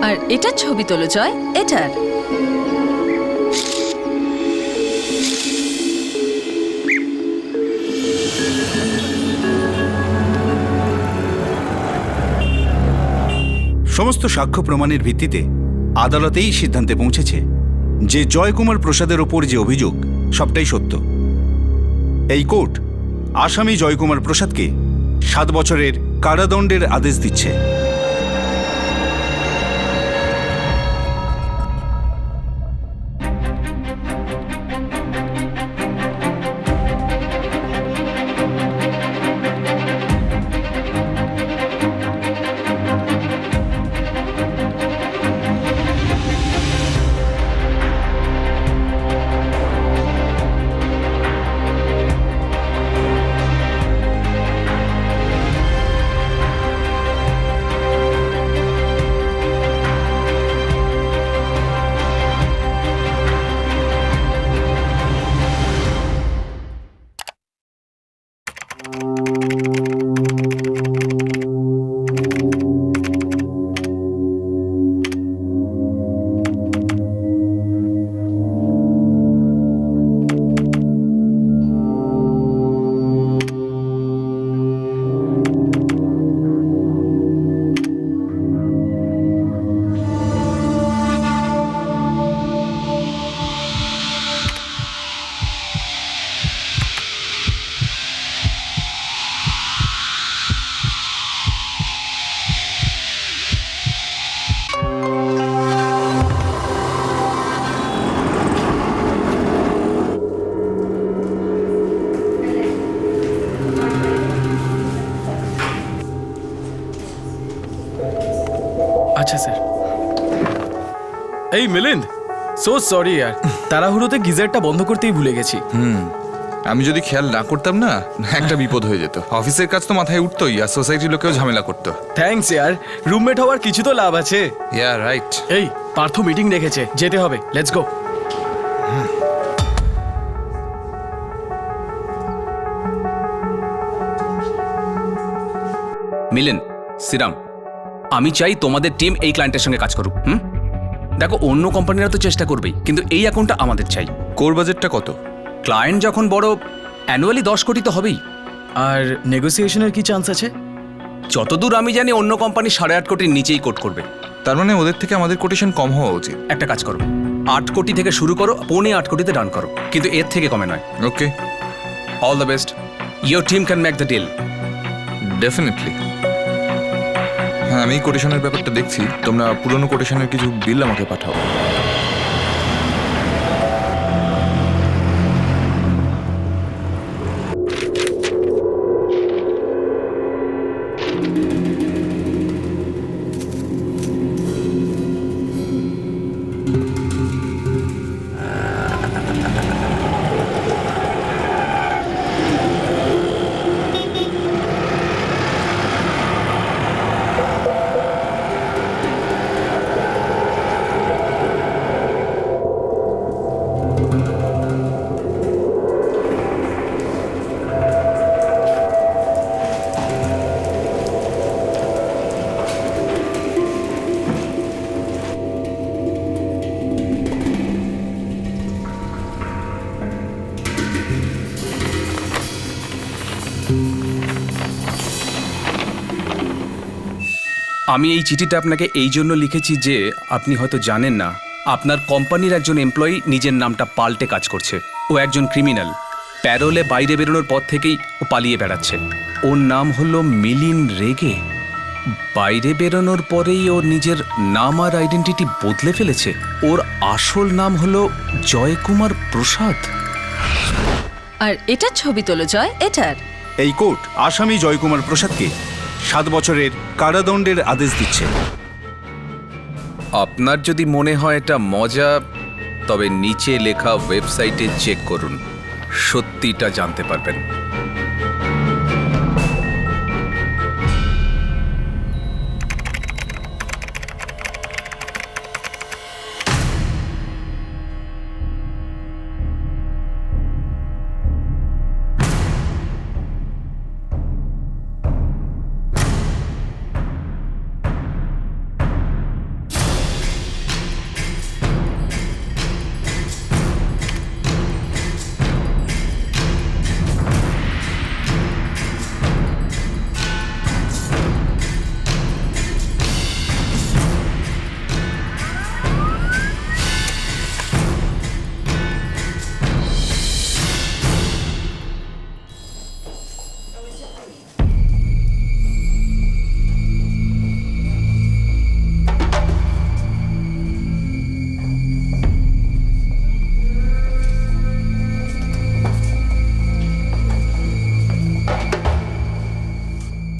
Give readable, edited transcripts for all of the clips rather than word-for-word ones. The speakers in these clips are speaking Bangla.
আর এটার ছবি তোলো জয়, এটার। সমস্ত সাক্ষ্য প্রমাণের ভিত্তিতে আদালতেই সিদ্ধান্তে পৌঁছেছে যে জয়কুমার প্রসাদের ওপর যে অভিযোগ সবটাই সত্য। এই কোর্ট আসামি জয়কুমার প্রসাদকে 7 বছরের কারাদণ্ডের আদেশ দিচ্ছে। আচ্ছা স্যার। এই মিলিন্দ, সো সরি यार, তাড়াহুড়োতে গিজারটা বন্ধ করতেই ভুলে গেছি। আমি যদি খেয়াল না করতাম না একটা বিপদ হয়ে যেত। অফিসের কাজ তো মাথায় উঠতোই, আর সোসাইটির লোকেও ঝামেলা করতো। থ্যাঙ্কস यार, রুমমেট হওয়ার কিছু তো লাভ আছে। Yeah right. এই পার্থ মিটিং রেখেছে, যেতে হবে, লেটস গো। মিলেন, সিরাম, আমি চাই তোমাদের টিম এই ক্লায়েন্টের সঙ্গে কাজ করুক। দেখো, অন্য কোম্পানিরা তো চেষ্টা করবেই, কিন্তু এই অ্যাকাউন্টটা আমাদের চাই। কোর বাজেটটা কত? ক্লায়েন্ট যখন বড়, অ্যানুয়ালি 10 কোটি তো হবেই। আর নেগোসিয়েশনের কি চান্স আছে? যতদূর আমি জানি অন্য কোম্পানি 8.5 কোটির নিচেই কোট করবে। তার মানে ওদের থেকে আমাদের কোটেশন কম হওয়া উচিত। একটা কাজ করো, 8 কোটি থেকে শুরু করো, 8.25 কোটিতে ডান করো, কিন্তু এর থেকে কমে নয়। Okay, all the best, your team can make the deal. Definitely. হ্যাঁ, আমি কোটেশনের ব্যাপারটা দেখছি। তোমরা পুরনো কোটেশনের কিছু বিল আমাকে পাঠাও। আমি এই চিঠিটা আপনাকে এই জন্য লিখেছি যে আপনি হয়তো জানেন না, আপনার কোম্পানির একজন এমপ্লয়ি নিজের নামটা পাল্টে কাজ করছে। ও একজন ক্রিমিনাল, প্যারোলে বাইরে বেরোনোর পর থেকেই ও পালিয়ে বেড়াচ্ছে। ওর নাম হলো মিলিন রেগে। বাইরে বেরোনোর পরেই ওর নিজের নাম আর আইডেন্টিটি বদলে ফেলেছে। ওর আসল নাম হলো জয়কুমার প্রসাদ। আর এটার ছবি তোলো জয়, এটার। এই কোর্ট আসামি জয়কুমার প্রসাদকে 7 বছরের কারাদণ্ডের আদেশ দিচ্ছে। আপনার যদি মনে হয় এটা মজা, তবে নিচে লেখা ওয়েবসাইটে চেক করুন, সত্যিটা জানতে পারবেন।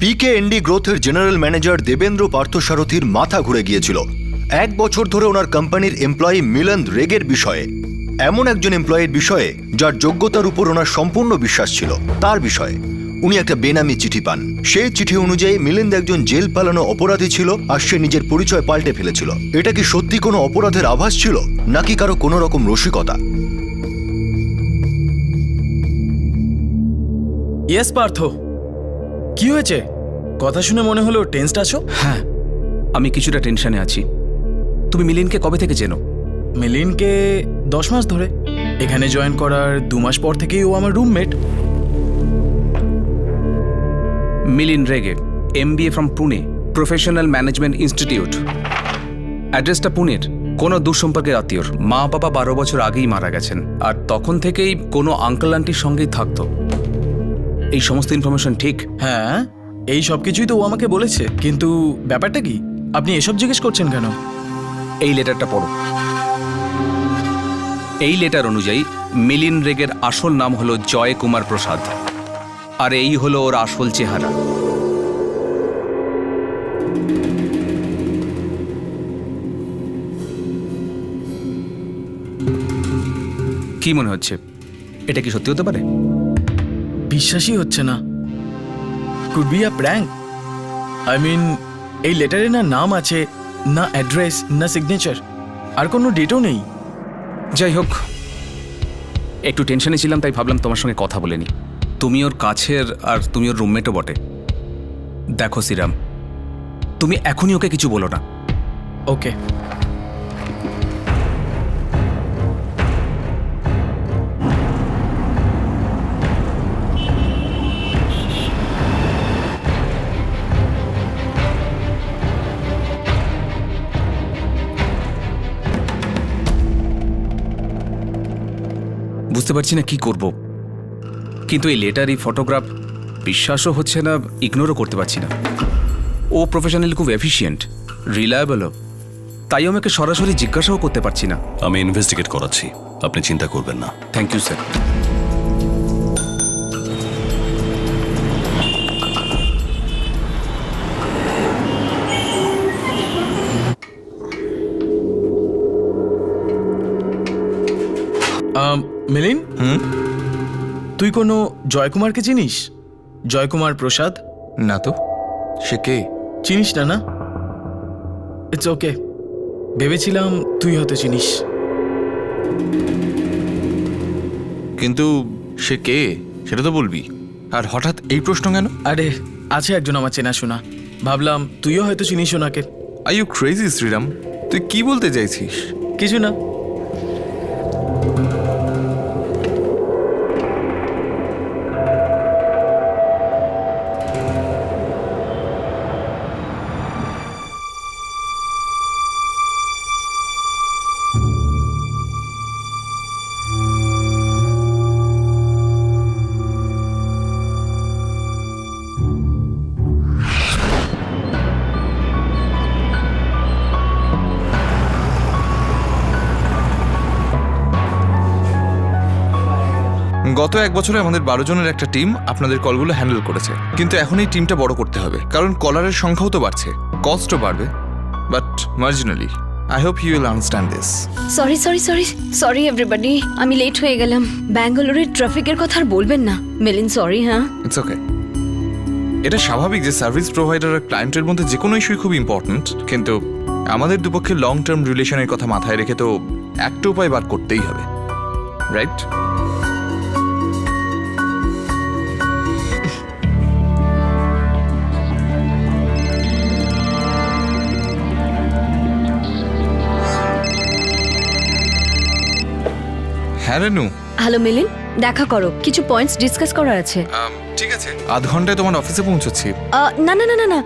পিকেএনডি গ্রোথের জেনারেল ম্যানেজার দেবেন্দ্র পার্থসারথীর মাথা ঘুরে গিয়েছিল 1 বছর ধরে ওনার কোম্পানির এমপ্লয়ি মিলিন্দ রেগের বিষয়ে, এমন একজন এমপ্লয়ির বিষয়ে যার যোগ্যতার উপর ওনার সম্পূর্ণ বিশ্বাস ছিল, তার বিষয়ে উনি একটা বেনামি চিঠি পান। সেই চিঠি অনুযায়ী মিলিন্দ একজন জেল পালানো অপরাধী ছিল আর সে নিজের পরিচয় পাল্টে ফেলেছিল। এটা কি সত্যি কোনো অপরাধের আভাস ছিল নাকি কারো কোনো রকম রসিকতা? ইয়েস পার্থ, কি হয়েছে? কথা শুনে মনে হলো টেন্সড আছো। হ্যাঁ, আমি কিছুটা টেনশনে আছি। তুমি মিলিনকে কবে থেকে চেনো? মিলিনকে 10 মাস ধরে। এখানে জয়েন করার 2 মাস পর থেকেই ও আমার রুমমেট। মিলিন রেগে, MBA from Pune, professional management institute. অ্যাড্রেসটা পুনের। কোনো দুঃসম্পর্কের আত্মীয়র। মা বাবা 12 বছর আগেই মারা গেছেন, আর তখন থেকেই কোনো আঙ্কেল আন্টির সঙ্গেই থাকতো। এই সমস্ত ইনফরমেশন ঠিক? হ্যাঁ, এই সব কিছুই তো ও আমাকে বলেছে, কিন্তু ব্যাপারটা কি? আপনি এসব জিজ্ঞেস করছেন কেন? এই লেটারটা পড়ো। এই লেটার অনুযায়ী মিলিন রেগের আসল নাম হলো জয় কুমার প্রসাদ, আর এই হলো ওর আসল চেহারা। কি মনে হচ্ছে, এটা কি সত্যি হতে পারে? বিশ্বাসই হচ্ছে না। Could be a prank. I mean, এই লেটারে না নাম আছে, না অ্যাড্রেস, না সিগনেচার, আর কোনো ডেটও নেই। যাই হোক, একটু টেনশনে ছিলাম, তাই ভাবলাম তোমার সঙ্গে কথা বলে নি। তুমি ওর কাছের, আর তুমি ওর রুমমেটও বটে। দেখো শ্রীরাম, তুমি এখনই ওকে কিছু বলো না। ওকে। বুঝতে পারছি না কি করব, কিন্তু এই লেটার, এই ফটোগ্রাফ বিশ্বাসও হচ্ছে না, ইগনোরও করতে পারছি না। ও প্রফেশনালি খুব এফিশিয়েন্ট, রিলায়েবলও, তাই আমাকে সরাসরি জিজ্ঞাসাও করতে পারছি না। আমি ইনভেস্টিগেট করাচ্ছি, আপনি চিন্তা করবেন না। Thank you sir. মিলিন, তুই কোনো জয়কুমারকে চিনিস? জয়কুমার প্রসাদ? না তো, সে কে? চিনিস না? না, ইটস ওকে। ভেবেছিলাম তুই হয়তো চিনিস। কিন্তু সে কে সেটা তো বলবি। আর হঠাৎ এই প্রশ্ন কেন? আরে, আছে একজন আমার চেনাশোনা, ভাবলাম তুইও হয়তো চিনিস ওনাকে। আর ইউ ক্রেজি শ্রীরাম, তুই কি বলতে চাইছিস? কিছু না। গত 1 বছরে আমাদের 12 জনের একটা টিম আপনাদের কলগুলো হ্যান্ডেল করেছে, কিন্তু এখন এই টিমটা বড় করতে হবে, কারণ কলারের সংখ্যাও তো বাড়ছে, কস্টও বাড়বে, but marginally. I hope you will understand this. Sorry everybody, আমি লেট হয়ে গেলাম। ব্যাঙ্গালোরের ট্রাফিকের কথা আর বলবেন না। মিলিন, সরি। হ্যাঁ, ইটস ওকে। এটা স্বাভাবিক যে সার্ভিস প্রোভাইডার আর ক্লায়েন্টের মধ্যে যে কোনো ইস্যুই খুব ইম্পর্ট্যান্ট, কিন্তু আমাদের দুপক্ষের লং টার্ম রিলেশনের কথা মাথায় রেখে তো একটা উপায় বার করতেই হবে, রাইট? হ্যাঁ রেনু। হ্যালো মিলিন, দেখা করো, কিছু পয়েন্টস ডিসকাস করার আছে। ঠিক আছে, আধ ঘন্টায় তোমার অফিসে পৌঁছচ্ছি। না না না না না,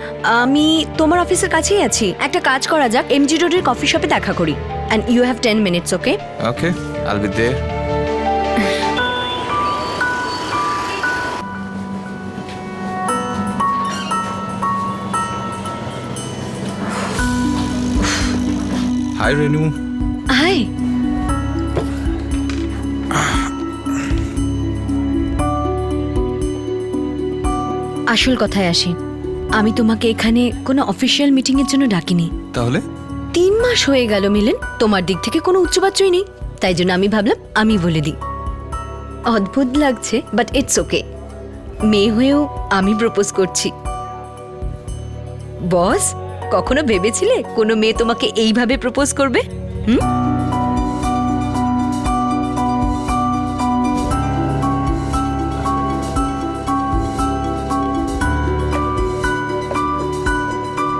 আমি তোমার অফিসের কাছেই আছি। একটা কাজ করা যাক, এমজি রোডের কফি শপে দেখা করি। And you have 10 minutes, okay? Okay, I'll be there. Hi Renu. Hi. আসল কথায় আসি, আমি তোমাকে এখানে কোনো অফিসিয়াল মিটিং এর জন্য ডাকিনি। তাহলে 3 মাস হয়ে গেল মিলেন, তোমার দিক থেকে কোনো উচ্চবাচ্যই নেই, তাই জন্য আমি ভাবলাম আমি বলে দিই। অদ্ভুত লাগছে, বাট ইটস ওকে। মেয়ে হয়েও আমি প্রপোজ করছি। বস, কখনো ভেবেছিলে কোনো মেয়ে তোমাকে এইভাবে প্রপোজ করবে?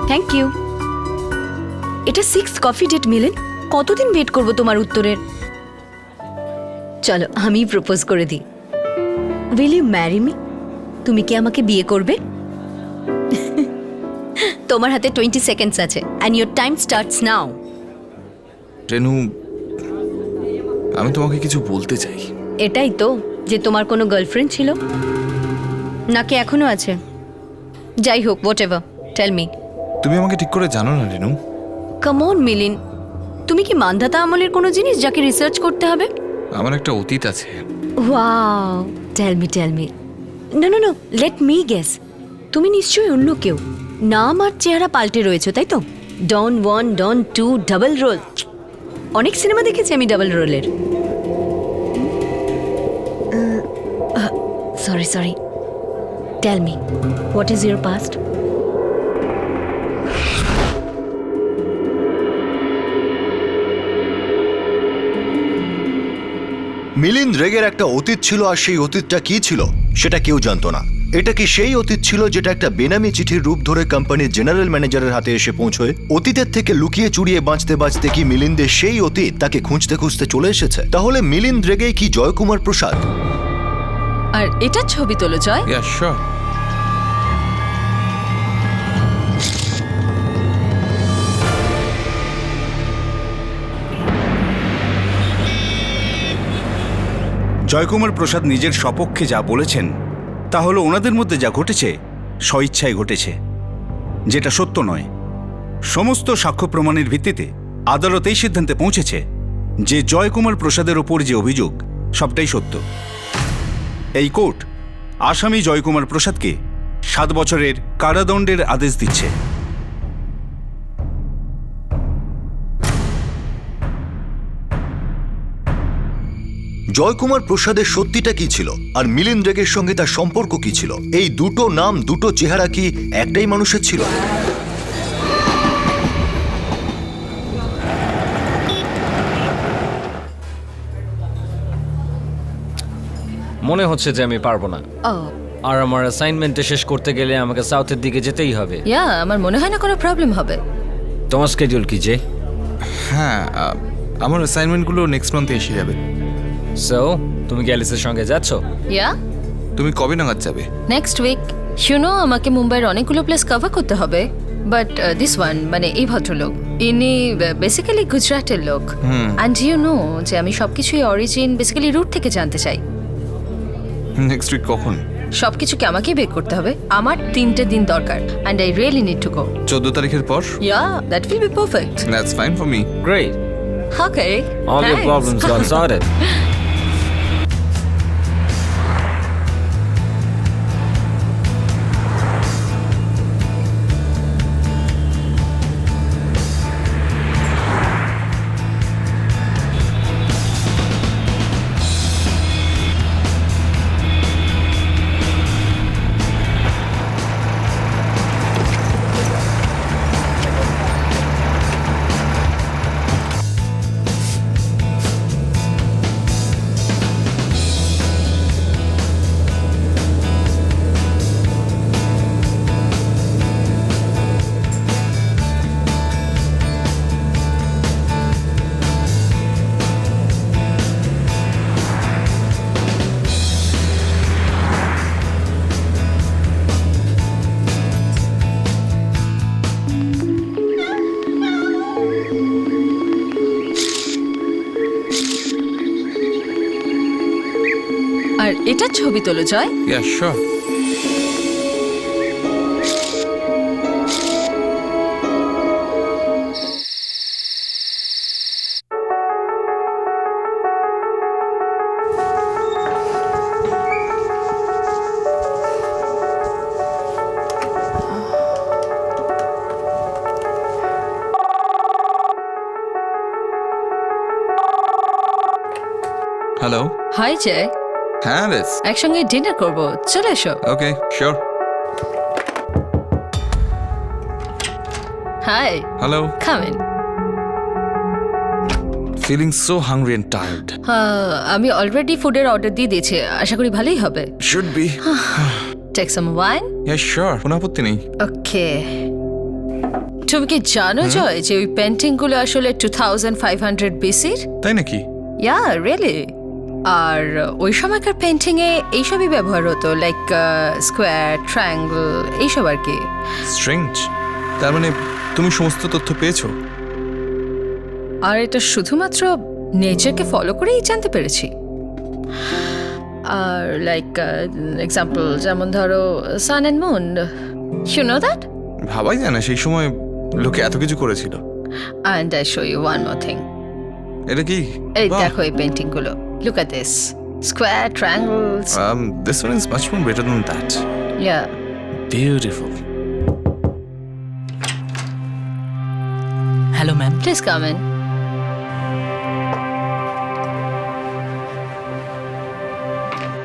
Thank you. এটা 6th কফি ডেট মিলেন, কতদিন ওয়েট করব তোমার উত্তরের? চলো আমি প্রপোজ করে দিই। Will you marry me? তুমি কি আমাকে বিয়ে করবে? তোমার হাতে 20 সেকেন্ডস আছে and your time starts now. Renu, আমি তোমাকে কিছু বলতে চাই। এটাই তো, যে তোমার কোনো গার্লফ্রেন্ড ছিল নাকি এখনো আছে? যাই হোক, হোয়াট এভার, টেল মি। তুমি আমাকে ঠিক করে জানো না রেনু। কাম অন মিলিন, তুমি কি মান্ধাতা আমলের কোনো জিনিস যাকে রিসার্চ করতে হবে? আমার একটা অতীত আছে। Wow, tell me. No no no, let me guess. তুমি নিশ্চয়ই অন্য কেউ। নাম আর চেহারা পাল্টে রয়েছে, তাই তো? Don 1, Don 2, double role. অনেক সিনেমা দেখেছি আমি ডাবল রোলের। Sorry, tell me, what is your past? Milind রেগের একটা অতীত ছিল, আর সেই অতীতটা কি ছিল সেটা কেউ জানতো না। এটা কি সেই অতীত ছিল যেটা একটা বেনামি চিঠির রূপ ধরে কোম্পানির জেনারেল ম্যানেজারের হাতে এসে পৌঁছয়? অতীতের থেকে লুকিয়ে চুরিয়ে বাঁচতে কি মিলিন্দের সেই অতীত তাকে খুঁজতে চলে এসেছে? তাহলে মিলিন্দ রেগে কি জয়কুমার প্রসাদ? আর এটা ছবি তোলো জয়। Yeah sure. জয়কুমার প্রসাদ নিজের সপক্ষে যা বলেছেন তা হলো ওনাদের মধ্যে যা ঘটেছে স্বইচ্ছায় ঘটেছে, যেটা সত্য নয়। সমস্ত সাক্ষ্য প্রমাণের ভিত্তিতে আদালত এই সিদ্ধান্তে পৌঁছেছে যে জয়কুমার প্রসাদের ওপর যে অভিযোগ সবটাই সত্য। এই কোর্ট আসামি জয়কুমার প্রসাদকে 7 বছরের কারাদণ্ডের আদেশ দিচ্ছে। জয়কুমার প্রসাদের সত্যিটা কি ছিল, আর মিলিন্দ রেগের সঙ্গে তার সম্পর্ক কি ছিল? এই দুটো নাম, দুটো চেহারা কি একটাই মানুষের ছিল? মনে হচ্ছে যে আমি পারবো না, ও আর আমার অ্যাসাইনমেন্টে শেষ করতে গেলে আমাকে সাউথের দিকে যেতেই হবে। ইয়া, আমার মনে হয় না কোনো প্রবলেম হবে। তোমার স্কেডিউল কি যে? হ্যাঁ, আমার অ্যাসাইনমেন্টগুলো নেক্সট মান্থে এসে যাবে। সো তুমি কি অ্যালিসের সঙ্গে যাচ্ছ? ইয়া, তুমি কবে নাগাদ যাবে? Next week. শুনো, আমাকে মুম্বাইয়ের অনেকগুলো প্লেস কভার করতে হবে, বাট দিস ওয়ান, মানে এই ভদ্রলোক, ইনি বেসিক্যালি গুজরাটের লোক। অ্যান্ড ইউ নো যে আমি সবকিছুই অরিজিন বেসিক্যালি রুট থেকে জানতে চাই। নেক্সট উইক কখন? সবকিছুকে আমাকেই বের করতে হবে। আমার 3টে দিন দরকার, and I really need to go. 14 তারিখের পর? Yeah, that will be perfect. That's fine for me. Great, okay, all your problems got sorted. আর এটা ছবি তোলো Joy. Yeah sure. Hello. Hi Joy, হ্যাঁ অ্যালিস। একসঙ্গে ডিনার করব, চলে এসো। Okay, sure. Hi, hello. Come in. Feeling so hungry and tired. আমি অলরেডি ফুডের অর্ডার দিয়ে দিয়েছি, আশা করি ভালোই হবে। Should be. Take some wine. Yeah sure, কোনো আপত্তি নেই। ওকে। তুমি কি জানো জয় যে ওই পেন্টিং গুলো আসলে 2500 বিসির? তাই নাকি? ইয়া রিয়েলি। আর ওই সময়কার পেন্টিং এ এইসবই ব্যবহার হতো, লাইক স্কোয়ার, ট্রায়াঙ্গল, এইসব আর কি। স্ট্রেঞ্জ। তার মানে তুমি সমস্ত তথ্য পেয়েছো? আর এটা শুধুমাত্র নেচারকে ফলো করেই জানতে পেরেছি। আর লাইক এক্সাম্পল, যেমন ধরো sun and moon, you know that? ভাবাই যায় না সেই সময় লোকে এত কিছু করেছিল। And I show you one more thing. এটা কি? এই বাহ। দেখো এই পেন্টিং গুলো, look at this, square, triangles. This one is much more better than that. Yeah, Beautiful. Hello ma'am. Please come in.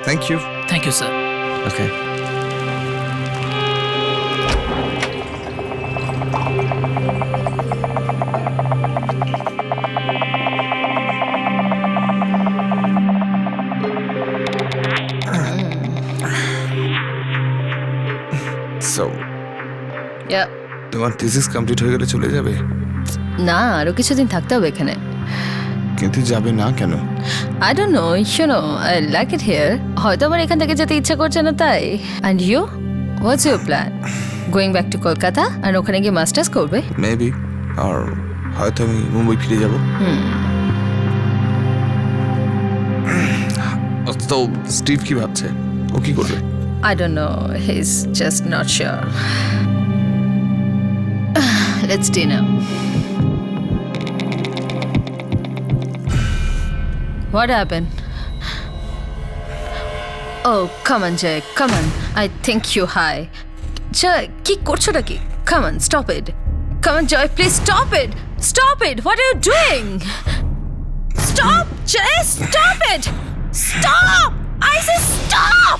Thank you. Thank you sir. Okay. So, yeah, তোমার থিসিস কমপ্লিট হয়ে গেলে চলে যাবে? না, আরো কিছুদিন থাকতে হবে এখানে। কিন্তু যাবে না কেন? I don't know, you know, I like it here. হয়তো আমার এখান থেকে যেতে ইচ্ছা করছে না তাই। And you? What's your plan? Going back to Kolkata আর ওখানে গিয়ে মাস্টার্স করবে? মেবি। আর হয়তো আমি মুম্বাই ফিরে যাব। তো স্টিভ কি ভাবছে? ও কি করবে? I don't know, he's just not sure. Let's dinner. What happened? Oh, come on, Jay, come on. I think you're high. Jay, কি করছোটা কি? Come on, stop it. Come on, Joy, please stop it. Stop it. What are you doing? Stop, Jay, stop it. Stop. I said stop.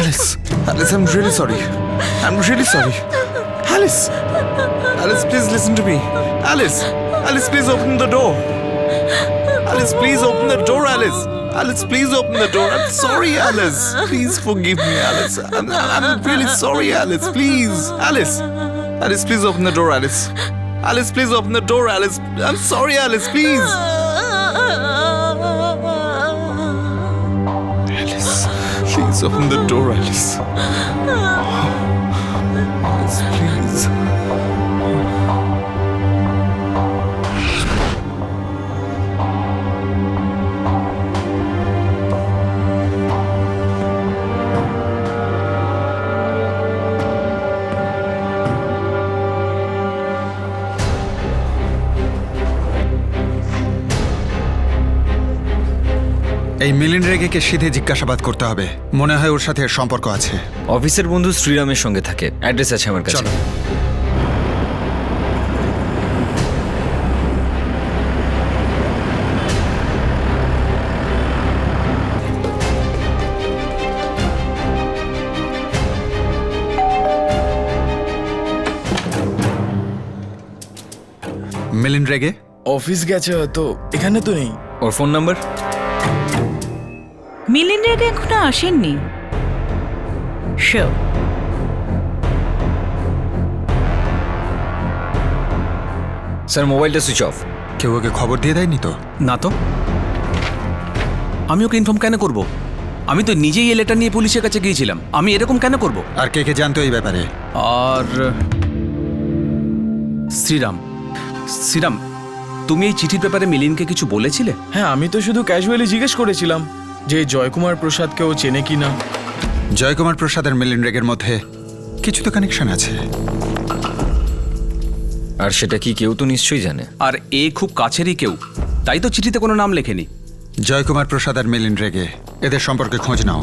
Alice, Alice, I'm really sorry. I'm really sorry. Alice, Alice, please listen to me. Alice, Alice, please open the door. Alice, please open the door, Alice. Alice, please open the door. I'm sorry, Alice. Please forgive me, Alice. I'm really sorry, Alice. Please, Alice. Alice, please open the door, Alice. Alice, please open the door, Alice. I'm sorry, Alice. Please. Alice, please open the door, Alice. Alice, please. এই মিলিন্দ রেগেকে সিধে জিজ্ঞাসাবাদ করতে হবে। মনে হয় ওর সাথে এর সম্পর্ক আছে। অফিসের বন্ধু শ্রীরামের সঙ্গে থাকে, অ্যাড্রেস আছে আমার কাছে। চলো। মিলিন্দ রেগে অফিস গেছে হয়তো, এখানে তো নেই। ওর ফোন নাম্বার? মিলিন্দ রেগে এখনো আসেননি। শিওর। স্যার মোবাইলটা সুইচ অফ। কেউ ওকে খবর দিয়ে দেয়নি তো? না তো, আমি ওকে ইনফর্ম কেন করব? আমি তো নিজেই এই লেটার নিয়ে পুলিশের কাছে গিয়েছিলাম। আমি এরকম কেন করব? আর কে কে জানতো এই ব্যাপারে? আর শ্রীরাম, শ্রীরাম, তুমি এই চিঠির ব্যাপারে মিলিনকে কিছু বলেছিলে? হ্যাঁ, আমি তো শুধু ক্যাজুয়ালি জিজ্ঞেস করেছিলাম যে জয়কুমার প্রসাদকেও চেনে কি না। জয়কুমার প্রসাদ আর মিলিন্দ রেগের মধ্যে কিছু তো কানেকশন আছে। আর সেটা কি কেউ তো নিশ্চয়ই জানে। আর এ খুব কাছেরই কেউ, তাই তো চিঠিতে কোনো নাম লেখেনি। জয়কুমার প্রসাদ আর মিলিন্দ রেগে, এদের সম্পর্কে খোঁজ নাও।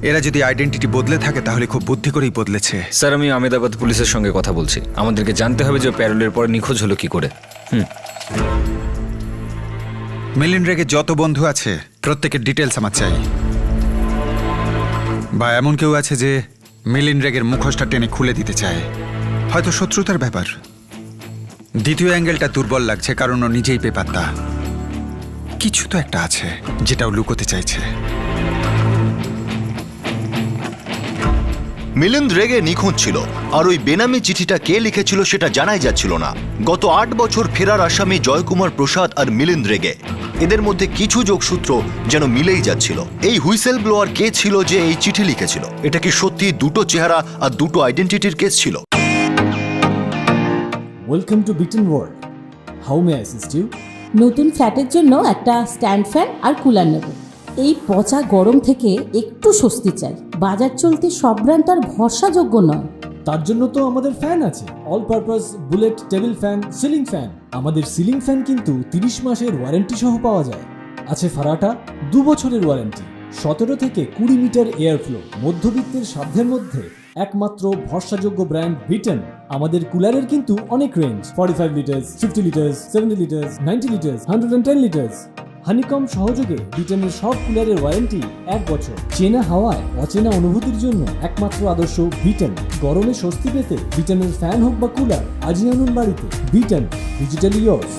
এরা যদি আইডেন্টিটি বদলে থাকে তাহলে খুব বুদ্ধি করেই বদলেছে। স্যার, আমি আহমেদাবাদ পুলিশের সঙ্গে কথা বলছি। আমাদেরকে জানতে হবে যে প্যারোলের পর নিখোঁজ হলো কি করে। মিলিন্দ রেগের যত বন্ধু আছে প্রত্যেকের ডিটেলস আমার চাই। বা এমন কেউ আছে যে মিলিন্দ রেগের মুখোশটা টেনে খুলে দিতে চায়, হয়তো শত্রুতার ব্যাপার। দ্বিতীয় অ্যাঙ্গেলটা দুর্বল লাগছে কারণ ও নিজেই বেপাত্তা। কিছু তো একটা আছে যেটাও লুকোতে চাইছে। মিলিন্দ রেগে নিখোঁজ ছিল, আর ওই বেনামি চিঠিটা কে লিখেছিল সেটা জানাই যাচ্ছিল না। গত 8 বছর ফেরার আসামি জয়কুমার প্রসাদ আর মিলিন্দ রেগে, এদের মধ্যে কিছু যোগসূত্র যেন মিলেই যাচ্ছিল। এই হুইসেল ব্লোয়ার কে ছিল যে এই চিঠি লিখেছিল? এটা কি সত্যি দুটো চেহারা আর দুটো আইডেন্টিটির কেস ছিল? Welcome to bitten world. How may I assist you? নতুন ফ্ল্যাটের জন্য একটা স্ট্যান্ড ফ্যান আর কুলার নেব। এই পচা গরম থেকে একটু স্বস্তি চাই। বাজার চলতে সব ব্র্যান্ড আর ভরসাযোগ্য নয়। তার জন্য তো আমাদের ফ্যান আছে, all purpose bullet table fan, ceiling fan. আমাদের সিলিং ফ্যান কিন্তু 30 মাসের ওয়ারেন্টি সহ পাওয়া যায়। আছে ফারাটা 2 বছরের ওয়ারেন্টি, 17 থেকে 20 মিটার এয়ার ফ্লো। মধ্যবিত্তের সাধ্যের মধ্যে একমাত্র ভরসাযোগ্য ব্র্যান্ড বিটেন। আমাদের কুলারের কিন্তু অনেক range, 45 litres, 50 litres, 70 litres, 90 litres, 110 litres. Honeycomb সহযোগে বিটেনের সব কুলারের ওয়ারেন্টি 1 বছর। চেনা হাওয়ায় অচেনা অনুভূতির জন্য একমাত্র আদর্শ বিটেন। গরমে স্বস্তি পেতে বিটেনের ফ্যান হোক বা কুলার, আজই আনুন বাড়িতে। Beaten, digitally yours.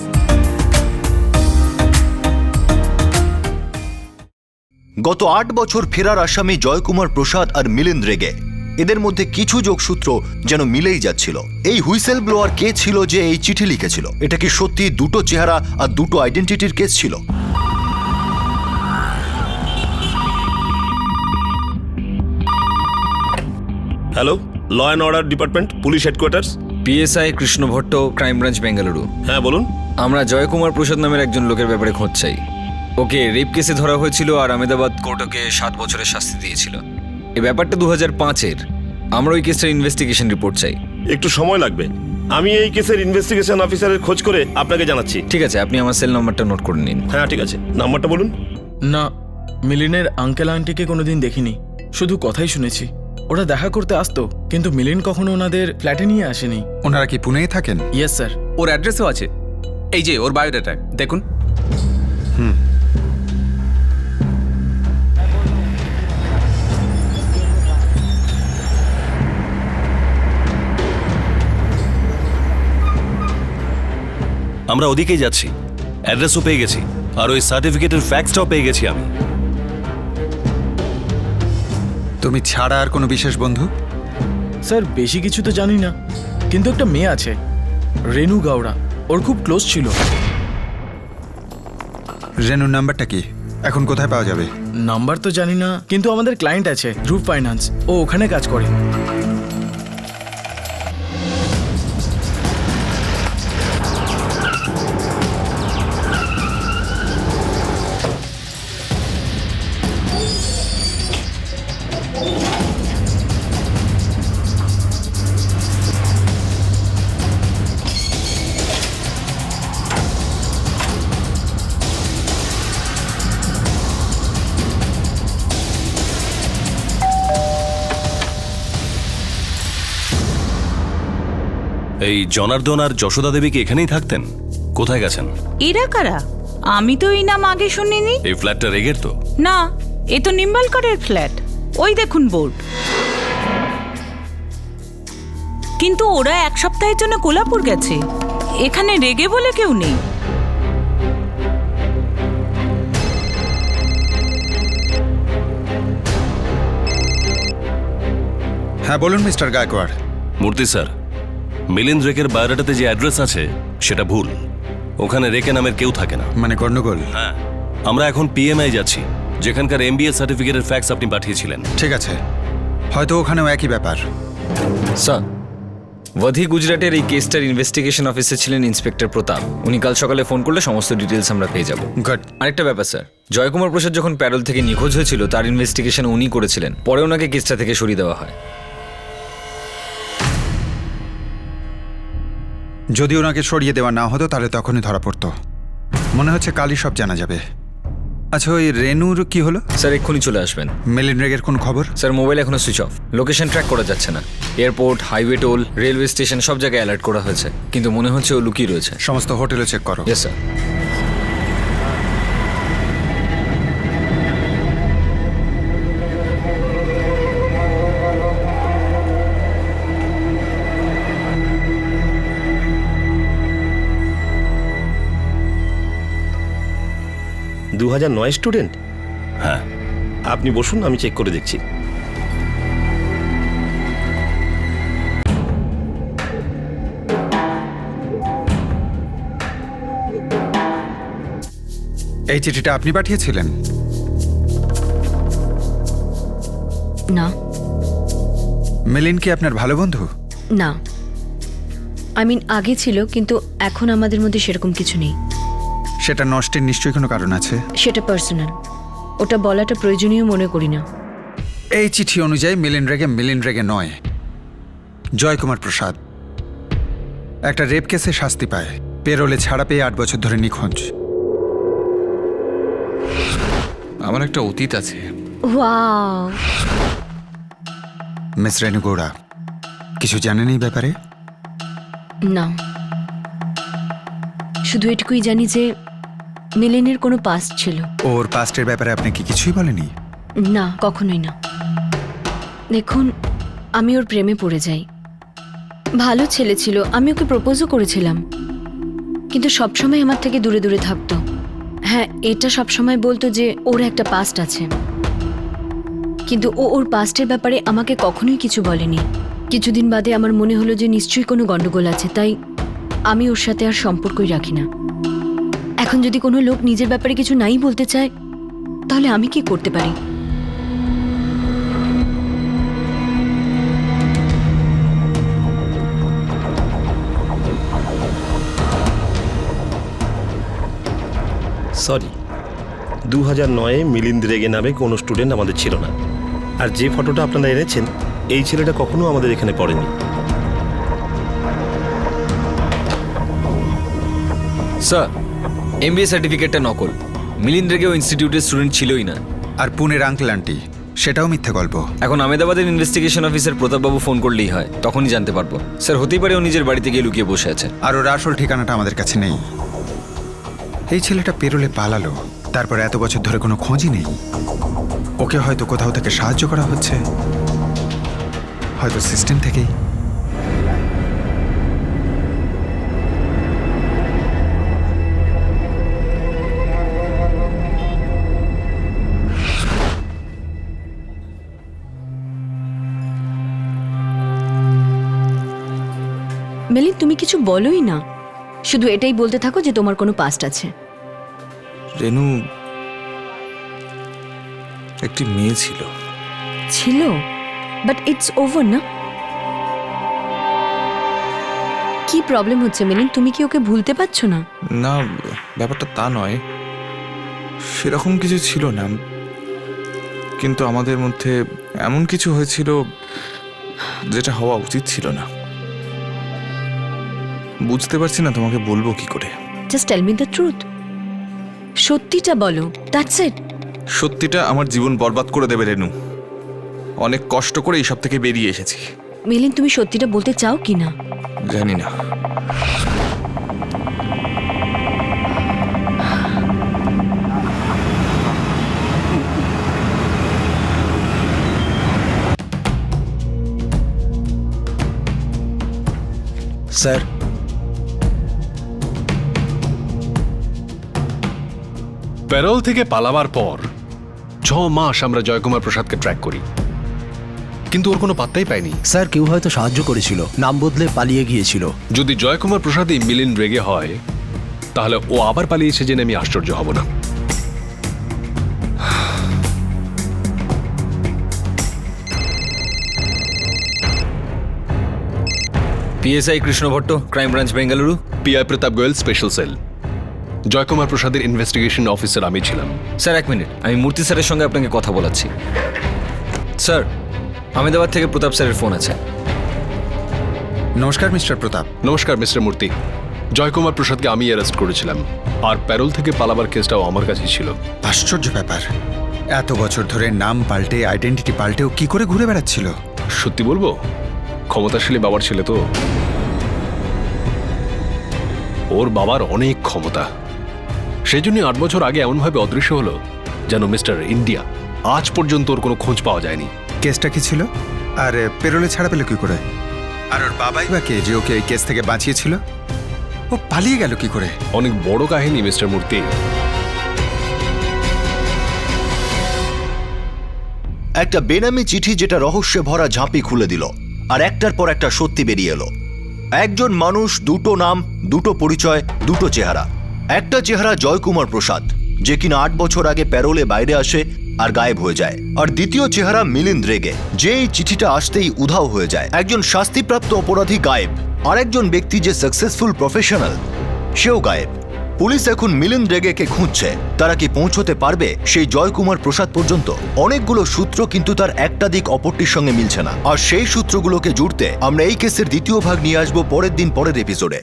গত 8 বছর ফেরার আসামি জয়কুমার প্রসাদ আর মিলিন্দ রেগে, এদের মধ্যে কিছু যোগসূত্র যেন মিলেই যাচ্ছিল। এই হুইসেল ব্লোয়ার কে ছিল যে এই চিঠি লিখেছিল? এটা কি সত্যি দুটো চেহারা আর দুটো আইডেন্টিটির কেস ছিল? Hello, law and order department, police headquarters. PSI Krishna Bhatt, crime branch, Bengaluru. হ্যাঁ বলুন। আমরা জয়কুমার প্রসাদ নামের একজন লোকের ব্যাপারে খোঁজ চাই। ওকে রেপ কেসে ধরা হয়েছিল আর আহমেদাবাদ কোর্ট ওকে 7 বছরের শাস্তি দিয়েছিল। এই ব্যাপারটা 2005-এর। আমরা ওই কেসটার ইনভেস্টিগেশন রিপোর্ট চাই। একটু সময় লাগবে, আমি এই কেসের ইনভেস্টিগেশন অফিসারের খোঁজ করে আপনাকে জানাচ্ছি। ঠিক আছে, আপনি আমার সেল নাম্বারটা নোট করে নিন। হ্যাঁ ঠিক আছে, নাম্বারটা বলুন। না, মিলিনের আঙ্কেল আন্টিকে কোনোদিন দেখিনি, শুধু কথাই শুনেছি। ওরা দেখা করতে আসতো, কিন্তু মিলিন কখনো ওনাদের ফ্ল্যাটে নিয়ে আসেনি। ওনারা কি পুনেই থাকেন? Yes sir. ওর অ্যাড্রেসও আছে, এই যে ওর বায়োডাটা দেখুন। আমরা ওদিকেই যাচ্ছি, অ্যাড্রেসও পেয়ে গেছি, আর ওই সার্টিফিকেটের ফ্যাক্সটাও পেয়ে গেছি আমি। তুমি ছাড়া আর কোনো বিশেষ বন্ধু? স্যার বেশি কিছু তো জানি না, কিন্তু একটা মেয়ে আছে, রেনু গাওড়া, ওর খুব ক্লোজ ছিল। রেনুর নাম্বারটা কি? এখন কোথায় পাওয়া যাবে? নাম্বার তো জানি না, কিন্তু আমাদের ক্লায়েন্ট আছে ধ্রুব ফাইন্যান্স, ও ওখানে কাজ করে। এই জনার্দন আর যশোদা দেবী কি এখানেই থাকতেন? কোথায় গেছেন? এরা কারা? আমি তো এই নাম আগে শুনিনি। এই ফ্ল্যাটটা রেগের তো? না, এ তো নিম্বালকরের ফ্ল্যাট। ওই দেখুন বোর্ড। কিন্তু ওরা 1 সপ্তাহের জন্য কোলাপুর গেছে, এখানে রেগে বলে কেউ নেই। হ্যাঁ বলুন মিস্টার গায়কোয়াড়। মূর্তি স্যার, মিলিন্দ রেকের বায়োডাটাতে যে অ্যাড্রেস আছে সেটা ভুল। ওখানে রেকে নামের কেউ থাকে না। মানে গন্ডগোল? হ্যাঁ, আমরা এখন পিএমআই যাচ্ছি, যেখানকার এমবিএ সার্টিফিকেটের ফ্যাক্স আপনি পাঠিয়েছিলেন। ঠিক আছে, হয়তো ওখানেও একই ব্যাপার। স্যার, ওয়াধি গুজরাটের এই কেসটার ইনভেস্টিগেশন অফিসে ছিলেন ইন্সপেক্টর প্রতাপ। উনি কাল সকালে ফোন করলে সমস্ত ডিটেলস আমরা পেয়ে যাব। গুড। আরেকটা ব্যাপার স্যার, জয়কুমার প্রসাদ যখন প্যারোল থেকে নিখোঁজ হয়েছিল তার ইনভেস্টিগেশন উনি করেছিলেন, পরে ওনাকে কেসটা থেকে সরিয়ে দেওয়া হয়। যদি ওনাকে সরিয়ে দেওয়া না হতো তাহলে তখনই ধরা পড়তো। মনে হচ্ছে কালই সব জানা যাবে। আচ্ছা, ওই রেনুর কি হলো? স্যার এক্ষুনি চলে আসবেন। মিলিন রেগের কোন খবর? স্যার মোবাইল এখনো সুইচ অফ, লোকেশন ট্র্যাক করা যাচ্ছে না। Airport, highway toll, railway station সব জায়গায় অ্যালার্ট করা হয়েছে, কিন্তু মনে হচ্ছে ও লুকিয়ে রয়েছে। সমস্ত হোটেলও চেক করো। Yes sir. দু 2009 স্টুডেন্ট? হ্যাঁ। আপনি বসুন, আমি চেক করে দেখছি। এই চিঠিটা আপনি পাঠিয়েছিলেন? না মিলিন কি আপনার ভালো বন্ধু? না, আগে ছিল, কিন্তু এখন আমাদের মধ্যে সেরকম কিছু নেই। সেটা নষ্টের নিশ্চয়ই কোনো কারণ আছে। সেটা পার্সোনাল, ওটা বলাটা প্রয়োজনীয় মনে করি না। এই চিঠি অনুযায়ী মিলিন রেগে নয়, জয়কুমার প্রসাদ একটা রেপ কেসে শাস্তি পায়, পেরোলে ছাড়া পেয়ে 8 বছর ধরে নিখোঁজ। আমার একটা অতীত আছে। ওয়াও, মিস রেনু গৌড়া কিছু জানেন এই ব্যাপারে? না, শুধু এটুকুই জানি যে মিলিনের কোনো পাস্ট ছিল। ওর পাস্টের ব্যাপারে আপনি কি কিছুই বলেনি? না, কখনোই না। দেখুন, আমি ওর প্রেমে পড়ে যাই। ভালো ছেলে ছিল, আমি ওকে প্রপোজও করেছিলাম, কিন্তু সবসময় আমার থেকে দূরে দূরে থাকতো। হ্যাঁ, এটা সবসময় বলতো যে ওর একটা পাস্ট আছে, কিন্তু ও ওর পাস্টের ব্যাপারে আমাকে কখনোই কিছু বলেনি। কিছুদিন বাদে আমার মনে হলো যে নিশ্চয়ই কোনো গন্ডগোল আছে, তাই আমি ওর সাথে আর সম্পর্কই রাখি না। এখন যদি কোনো লোক নিজের ব্যাপারে কিছু নাই বলতে চায়, তাহলে আমি কি করতে পারি? সরি, 2009-এ মিলিন্দ রেগে নামে কোনো স্টুডেন্ট আমাদের ছিল না। আর যে ফটোটা আপনারা এনেছেন, এই ছেলেটা কখনো আমাদের এখানে পড়েনি। স্যার, এমবিএ সার্টিফিকেটটা নকল। মিলিন্দ রেগে ও ইনস্টিটিউটের স্টুডেন্ট ছিলই না। আর পুনের আঙ্কেল আন্টি, সেটাও মিথ্যে গল্প। এখন আহমেদাবাদের ইনভেস্টিগেশন অফিসার প্রতাপবাবু ফোন করলেই হয়, তখনই জানতে পারবো। স্যার, হতেই পারে ও নিজের বাড়িতে গিয়ে লুকিয়ে বসে আছে। আর ওর আসল ঠিকানাটা আমাদের কাছে নেই। এই ছেলেটা পেরোলে পালালো, তারপর এত বছর ধরে কোনো খোঁজই নেই। ওকে হয়তো কোথাও থেকে সাহায্য করা হচ্ছে, হয়তো সিস্টেম থেকেই। মিলিন, তুমি কিছু বলোই না, শুধু এটাই বলতে থাকো যে তোমার কোনো পাস্ট আছে। রেনু একটি মেয়ে ছিল। ছিল, বাট ইটস ওভার না? কি প্রবলেম হচ্ছে মিলিন? তুমি কি ওকে ভুলতে পারছো না? না, ব্যাপারটা তা নয়, সেরকম কিছু ছিল না, কিন্তু আমাদের মধ্যে এমন কিছু হয়েছিল যেটা হওয়া উচিত ছিল না। বুঝতে পারছি না তোমাকে বলবো কি করে। Just tell me the truth. সত্যিটা বলো, দ্যাটস ইট। সত্যিটা আমার জীবন বরবাদ করে দেবে রেনু। অনেক কষ্ট করে এইসব থেকে বেরিয়ে এসেছি। মিলিন, তুমি সত্যিটা বলতে চাও কি না? জানি না। স্যার, প্যারোল থেকে পালাবার পর 6 মাস আমরা জয়কুমার প্রসাদকে ট্র্যাক করি, কিন্তু ওর কোনো পাত্তাই পাইনি। স্যার, কেউ হয়তো সাহায্য করেছিল, নাম বদলে পালিয়ে গিয়েছিল। যদি জয়কুমার প্রসাদই মিলিন রেগে হয়, তাহলে ও আবার পালিয়েছে জেনে আমি আশ্চর্য হব না। PSI Krishna Bhatt, crime branch Bengaluru. PI Pratap Goyal, special cell. Jaikumar প্রসাদের ইনভেস্টিগেশন অফিসার আমি ছিলাম। স্যার এক মিনিট, আমি মূর্তি স্যারের সঙ্গে আপনাকে কথা বলাচ্ছি। স্যার, আহমেদাবাদ থেকে প্রতাপ স্যারের ফোন আছে। নমস্কার মিস্টার প্রতাপ। নমস্কার মিস্টার মূর্তি। জয়কুমার প্রসাদকে আমি অ্যারেস্ট করেছিলাম, আর প্যারোল থেকে পালাবার কেসটাও আমার কাছেই ছিল। আশ্চর্য ব্যাপার, এত বছর ধরে নাম পাল্টে আইডেন্টিটি পাল্টেও কি করে ঘুরে বেড়াচ্ছিল? সত্যি বলবো, ক্ষমতাশালী বাবার ছেলে তো। ওর বাবার অনেক ক্ষমতা, সেই জন্য 8 বছর আগে এমনভাবে অদৃশ্য হলো যেন মিস্টার ইন্ডিয়া। আজ পর্যন্ত ওর কোনো খোঁজ পাওয়া যায়নি। কেসটা কি ছিল, আর পেরোলে ছাড়া পেল কি করে? আর ওর বাবাই বা কে যে ওকে এই কেস থেকে বাঁচিয়েছিল? ও পালিয়ে গেল কি করে? অনেক বড় কাহিনী মিস্টার মূর্তি। একটা বেনামি চিঠি যেটা রহস্যে ভরা ঝাঁপি খুলে দিল, আর একটার পর একটা সত্যি বেরিয়ে এলো। একজন মানুষ, দুটো নাম, দুটো পরিচয়, দুটো চেহারা। একটা চেহারা জয়কুমার প্রসাদ, যে কিনা 8 বছর আগে প্যারোলে বাইরে আসে আর গায়েব হয়ে যায়। আর দ্বিতীয় চেহারা মিলিন্দ রেগে, যে এই চিঠিটা আসতেই উধাও হয়ে যায়। একজন শাস্তিপ্রাপ্ত অপরাধী গায়েব, আর একজন ব্যক্তি যে সাকসেসফুল প্রফেশনাল, সেও গায়েব। পুলিশ এখন মিলিন্দ রেগেকে খুঁজছে। তারা কি পৌঁছতে পারবে সেই জয়কুমার প্রসাদ পর্যন্ত? অনেকগুলো সূত্র, কিন্তু তার একটা দিক অপরটির সঙ্গে মিলছে না। আর সেই সূত্রগুলোকে জুড়তে আমরা এই কেসের দ্বিতীয় ভাগ নিয়ে আসবো পরের দিন, পরের এপিসোডে।